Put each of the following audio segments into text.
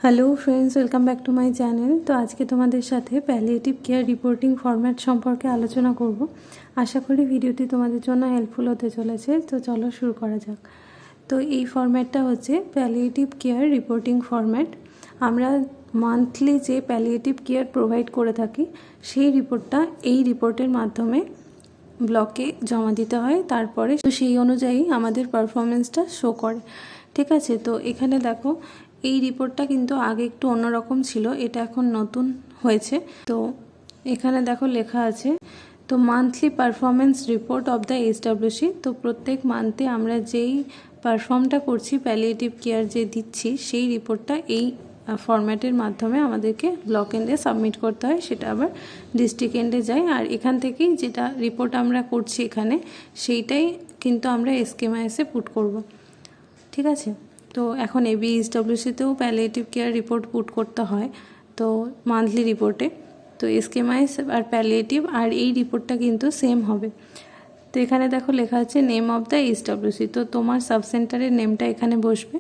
Hello friends, welcome back to my channel. তো আজকে তোমাদের সাথে প্যালিয়েটিভ কেয়ার রিপোর্টিং ফরম্যাট সম্পর্কে আলোচনা করব। আশা করি ভিডিওটি তোমাদের জন্য হেল্পফুল হতে চলেছে। তো চলো শুরু করা যাক। তো এই ফরম্যাটটা হচ্ছে প্যালিয়েটিভ কেয়ার রিপোর্টিং ফরম্যাট। আমরা মান্থলি যে প্যালিয়েটিভ কেয়ার প্রোভাইড করে থাকি সেই রিপোর্টটা এই রিপোর্টের মাধ্যমে ব্লকে জমা দিতে হয়। তারপরে সেই অনুযায়ী আমাদের পারফরমেন্সটা শো করে। ঠিক আছে, তো এখানে দেখো এই রিপোর্টটা কিন্তু আগে একটু অন্যরকম ছিল, এটা এখন নতুন হয়েছে। তো এখানে দেখো লেখা আছে তো monthly performance report of the SWC. তো প্রত্যেক মান্থে আমরা যেই পারফর্মটা করছি, প্যালিয়েটিভ কেয়ার যে দিচ্ছি, সেই রিপোর্টটা এই ফরম্যাটের মাধ্যমে আমাদেরকে ব্লক এন্ডে সাবমিট করতে হয়। সেটা আবার ডিস্ট্রিক্ট এন্ডে যায়। আর এখান থেকেই যেটা রিপোর্ট আমরা করছি এখানে, সেইটাই কিন্তু আমরা এসকেএমআইএসে পুট করব। ঠিক আছে, তো এখন এবিএসডব্লিউসিতেও প্যালিয়েটিভ কেয়ার রিপোর্ট পুট করতে হয় তো মান্থলি রিপোর্টে। তো এসকেএমআইএস আর প্যালিয়েটিভ আর এই রিপোর্টটা কিন্তু সেম হবে। তো এখানে দেখো লেখা আছে নেম অফ দ্য এসডব্লিউসি। তো তোমার সাব সেন্টারের নেমটা এখানে বসবে।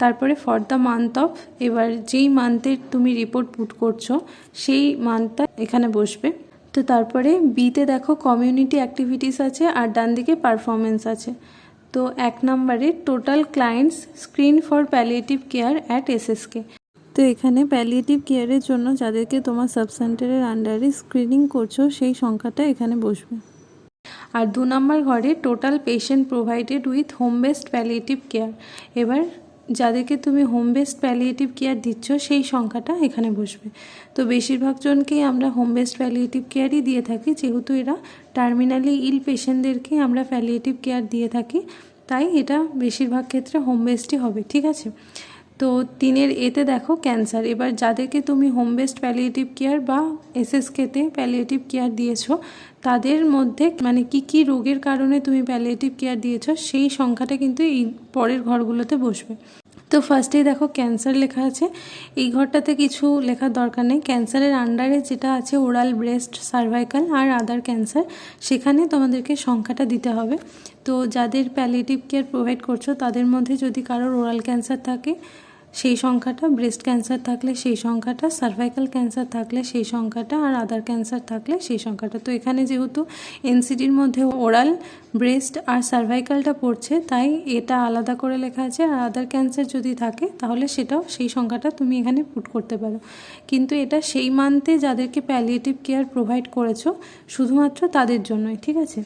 তারপরে ফর দ্য মান্থ অফ, এবার যেই মান্থের তুমি রিপোর্ট পুট করছো সেই মান্থটা এখানে বসবে। তো তারপরে বিতে দেখো কমিউনিটি অ্যাক্টিভিটিস আছে আর ডান দিকে পারফরমেন্স আছে। তো 1 নম্বরে total clients screen for palliative care at SSK. তো এখানে প্যালিয়েটিভ কেয়ারের জন্য যাদেরকে তোমার সাব সেন্টারের আন্ডারে স্ক্রিনিং করছো সেই সংখ্যাটা এখানে বসবে। আর 2 নম্বর ঘরে total patient provided with home based palliative care. এবার যাদেরকে তুমি হোম বেসড প্যালিয়েটিভ কেয়ার দিচ্ছ সেই সংখ্যাটা এখানে বসবে। তো বেশিরভাগ জনকেই আমরা হোম বেসড প্যালিয়েটিভ কেয়ারই দিয়ে থাকি, যেহেতু এরা টার্মিনালি ইল পেশেন্টদেরকে আমরা প্যালিয়েটিভ কেয়ার দিয়ে থাকি, তাই এটা বেশিরভাগ ক্ষেত্রে হোম বেসডই হবে। ঠিক আছে, তো 3 এতে দেখো ক্যান্সার। এবার যাদেরকে তুমি হোম বেসড প্যালিয়েটিভ কেয়ার বা এসএসকেতে প্যালিয়েটিভ কেয়ার দিয়েছো তাদের মধ্যে মানে কি রোগের কারণে তুমি প্যালিয়েটিভ কেয়ার দিয়েছো সেই সংখ্যাটা কিন্তু এই পরের ঘরগুলোতে বসবে। তো ফার্স্টেই দেখো ক্যান্সার লেখা আছে। এই ঘরটাতে কিছু লেখার দরকার নেই। ক্যান্সারের আন্ডারে যেটা আছে ওরাল, ব্রেস্ট, সার্ভাইকাল আর আদার ক্যান্সার, সেখানে তোমাদেরকে সংখ্যাটা দিতে হবে। তো যাদের প্যালিয়েটিভ কেয়ার প্রোভাইড করছো তাদের মধ্যে যদি কারোর ওরাল ক্যান্সার থাকে সেই সংখ্যাটা, ব্রেস্ট ক্যান্সার থাকলে সেই সংখ্যাটা, সার্ভাইকাল ক্যান্সার থাকলে সেই সংখ্যাটা, আর আদার ক্যান্সার থাকলে সেই সংখ্যাটা। তো এখানে যেহেতু এনসিডির মধ্যে ওরাল, ব্রেস্ট আর সার্ভাইকালটা পড়ছে, তাই এটা আলাদা করে লেখা আছে। আর আদার ক্যান্সার যদি থাকে তাহলে সেটাও সেই সংখ্যাটা তুমি এখানে পুট করতে পারো। কিন্তু এটা সেই মান্থে যাদেরকে প্যালিয়েটিভ কেয়ার প্রোভাইড করেছো শুধুমাত্র তাদের জন্যই। ঠিক আছে,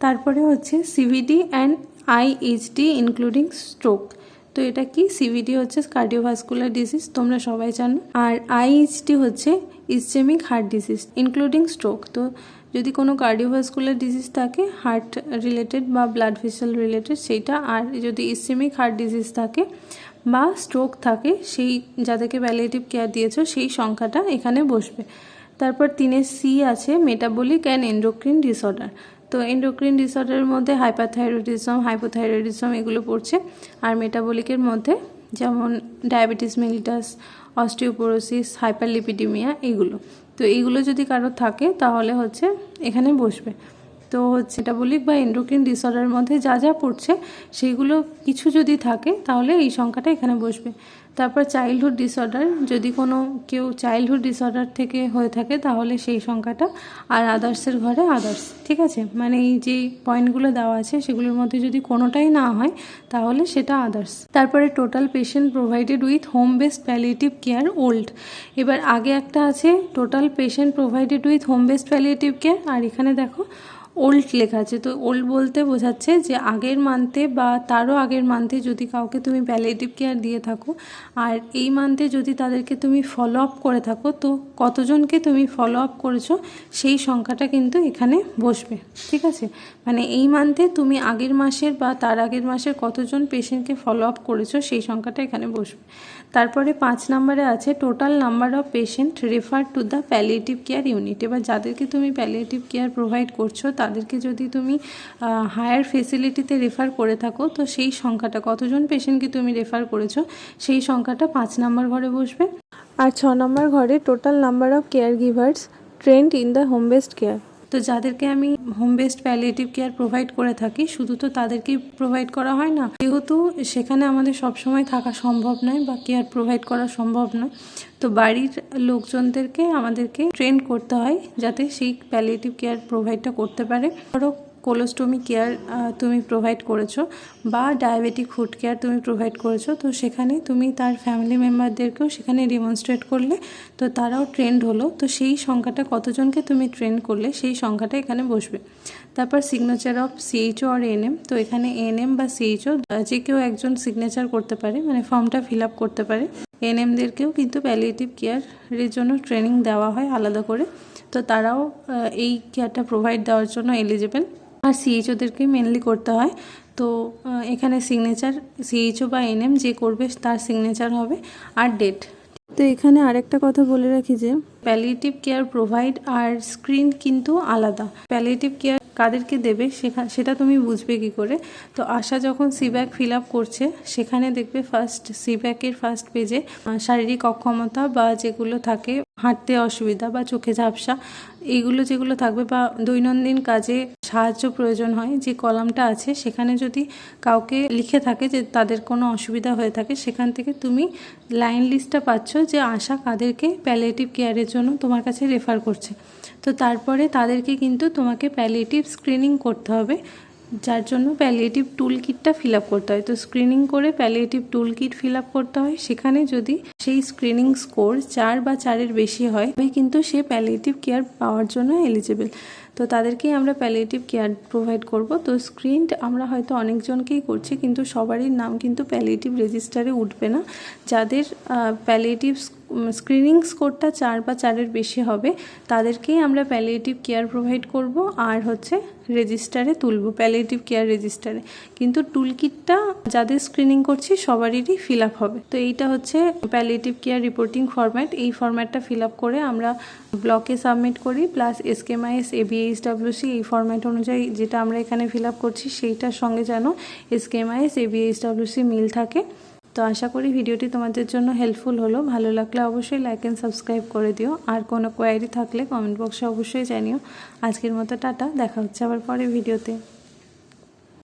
তারপরে হচ্ছে সিভিডি অ্যান্ড আইএইচডি ইনক্লুডিং স্ট্রোক। তো এটা কি? সিভিডি হচ্ছে কার্ডিওভাস্কুলার ডিজিজ, তোমরা সবাই জানো। আর আইএইচডি হচ্ছে ischaemic heart disease including stroke. তো যদি কোনো কার্ডিওভাস্কুলার ডিজিজ থাকে, হার্ট রিলেটেড বা ব্লাড ভেসেল রিলেটেড, সেইটা। আর যদি ইসচেমিক হার্ট ডিজিজ থাকে বা স্ট্রোক থাকে, সেই যাদেরকে প্যালিয়েটিভ কেয়ার দিয়েছো সেই সংখ্যাটা এখানে বসবে। তারপর 3 সি আছে মেটাবলিক অ্যান্ড এন্ডোক্রিন ডিসঅর্ডার। তো এন্ডোক্রিন ডিসঅর্ডারের মধ্যে হাইপারথাইরয়েডিজম, হাইপোথাইরয়েডিজম এগুলো পড়ছে। আর মেটাবলিকের মধ্যে যেমন ডায়াবেটিস মেলিটাস, অস্টিওপোরোসিস, হাইপারলিপিডিমিয়া এগুলো। তো এইগুলো যদি কারোর থাকে তাহলে হচ্ছে এখানে বসবে। তো হচ্ছে মেটাবলিক বা এন্ডোক্রিন ডিসঅর্ডারের মধ্যে যা যা পড়ছে সেইগুলো কিছু যদি থাকে তাহলে এই সংখ্যাটা এখানে বসবে। তারপর চাইল্ডহুড ডিসঅর্ডার, যদি কোনো কেউ চাইল্ডহুড ডিসঅর্ডার থেকে হয়ে থাকে তাহলে সেই সংখ্যাটা। আর আদার্সের ঘরে আদার্স। ঠিক আছে, মানে এই যে পয়েন্টগুলো দেওয়া আছে সেগুলোর মধ্যে যদি কোনোটাই না হয় তাহলে সেটা আদার্স। তারপরে total patient provided with home based palliative care old. এবার আগে একটা আছে total patient provided with home based palliative care, আর এখানে দেখো ওল্ড লেখা আছে। তো ওল্ড বলতে বোঝাচ্ছে যে আগের মান্থে বা তারও আগের মান্থে যদি কাউকে তুমি প্যালিয়েটিভ কেয়ার দিয়ে থাকো, আর এই মান্থে যদি তাদেরকে তুমি ফলো আপ করে থাকো, তো কতজনকে তুমি ফলো আপ করেছো সেই সংখ্যাটা কিন্তু এখানে বসবে। ঠিক আছে, মানে এই মান্থে তুমি আগের মাসের বা তার আগের মাসের কতজন পেশেন্টকে ফলো আপ করেছো সেই সংখ্যাটা এখানে বসবে। তারপরে 5 নম্বরে আছে total number of patient refer to the palliative care unit. এবার যাদেরকে তুমি প্যালিয়েটিভ কেয়ার প্রোভাইড করছো তাদেরকে যদি তুমি হায়ার ফেসিলিটিতে রেফার করে থাকো, তো সেই সংখ্যাটা, কতজন পেশেন্টকে তুমি রেফার করেছো সেই সংখ্যাটা 5 নম্বর ঘরে বসবে। আর 6 নম্বর ঘরে total number of care givers trend in the home based care. তো যাদেরকে আমি home based palliative care provide করে থাকি শুধু তো তাদেরকেই প্রোভাইড করা হয় না, যেহেতু সেখানে আমাদের সবসময় থাকা সম্ভব নয় বা কেয়ার প্রোভাইড করা সম্ভব নয়, তো বাড়ির লোকজনদেরকে আমাদেরকে ট্রেন করতে হয় যাতে সেই প্যালিয়েটিভ কেয়ার প্রোভাইডটা করতে পারে। ধরো কোলোস্টমি কেয়ার তুমি প্রোভাইড করেছো বা ডায়াবেটিক ফুড কেয়ার তুমি প্রোভাইড করেছো, তো সেখানে তুমি তার ফ্যামিলি মেম্বারদেরকেও সেখানে ডেমনস্ট্রেট করলে, তো তারাও ট্রেন্ড হলো, তো সেই সংখ্যাটা কতজনকে তুমি ট্রেন করলে সেই সংখ্যাটা এখানে বসবে। তারপর সিগনেচার অফ সিএইচও আর এএনএম, তো এখানে এএনএম বা সিএইচও যে কেউ একজন সিগনেচার করতে পারে, মানে ফর্মটা ফিল আপ করতে পারে। এএনএমদেরকেও কিন্তু প্যালিয়েটিভ কেয়ারের জন্য ট্রেনিং দেওয়া হয় আলাদা করে, তো তারাও এই কেয়ারটা প্রোভাইড দেওয়ার জন্য এলিজিবল। আর সিএইচওদেরকে মেনলি করতে হয়। তো এখানে সিগনেচার সিএইচও বা এএনএম যে করবে তার সিগনেচার হবে আর ডেট। তো এখানে আরেকটা কথা বলে রাখি যে প্যালিয়েটিভ কেয়ার প্রোভাইড আর স্ক্রিন কিন্তু আলাদা। প্যালিয়েটিভ কেয়ার কাদেরকে দেবে সেটা তুমি বুঝবে কি করে? তো আশা যখন সিব্যাক ফিল আপ করছে সেখানে দেখবে সিব্যাকের ফার্স্ট পেজে শারীরিক অক্ষমতা বা যেগুলো থাকে, হাঁটতে অসুবিধা বা চোখে ঝাপসা, এইগুলো যেগুলো থাকবে বা দৈনন্দিন কাজে সাহায্য প্রয়োজন হয়, যে কলামটা আছে সেখানে যদি কাউকে লিখে থাকে যে তাদের কোনো অসুবিধা হয়ে থাকে, সেখান থেকে তুমি লাইন লিস্টটা পাচ্ছ যে আশা কাদেরকে প্যালিয়েটিভ কেয়ারের জন্য তোমার কাছে রেফার করছে। তো তারপরে তাদেরকে কিন্তু তোমাকে প্যালিয়েটিভ স্ক্রিনিং করতে হবে, যার জন্য প্যালিয়েটিভ টুল কিটটা ফিল আপ করতে হয়। তো স্ক্রিনিং করে প্যালিয়েটিভ টুল কিট ফিল আপ করতে হয়, সেখানে যদি সেই স্ক্রিনিং স্কোর 4 বা 4-এর বেশি হয় তবে কিন্তু সে প্যালিয়েটিভ কেয়ার পাওয়ার জন্য এলিজিবল। তো তাদেরকেই আমরা প্যালিয়েটিভ কেয়ার প্রোভাইড করব। তো স্ক্রিন আমরা হয়তো অনেকজনকেই করছি, কিন্তু সবারই নাম কিন্তু প্যালিয়েটিভ রেজিস্টারে উঠবে না। যাদের প্যালিয়েটিভ স্ক্রিনিং স্কোরটা 4 বা 4-এর বেশি হবে তাদেরকেই আমরা প্যালিয়েটিভ কেয়ার প্রোভাইড করব আর রেজিস্টারে তুলব, প্যালিয়েটিভ কেয়ার রেজিস্টারে। কিন্তু টুল কিটটা যাদের স্ক্রিনিং করছি সবারই ফিল আপ হবে। তো এইটা হচ্ছে প্যালিয়েটিভ কেয়ার রিপোর্টিং ফরম্যাট। এই ফরম্যাটটা ফিল আপ করে আমরা ব্লকে সাবমিট করি, প্লাস এসকেএমআইএস এবিএইচডব্লিউসি এই ফরম্যাট অনুযায়ী যেটা আমরা এখানে ফিল আপ করছি সেইটার সঙ্গে যেন এসকেএমআইএস এবিএইচডব্লিউসি মিল থাকে। তো আশা করি ভিডিওটি তোমাদের জন্য হেল্পফুল হলো। ভালো লাগলে অবশ্যই লাইক অ্যান্ড সাবস্ক্রাইব করে দিও, আর কোনো কোয়ারি থাকলে কমেন্ট বক্সে অবশ্যই জানিও। আজকের মতো টাটা, দেখা হচ্ছে আবার পরের ভিডিওতে।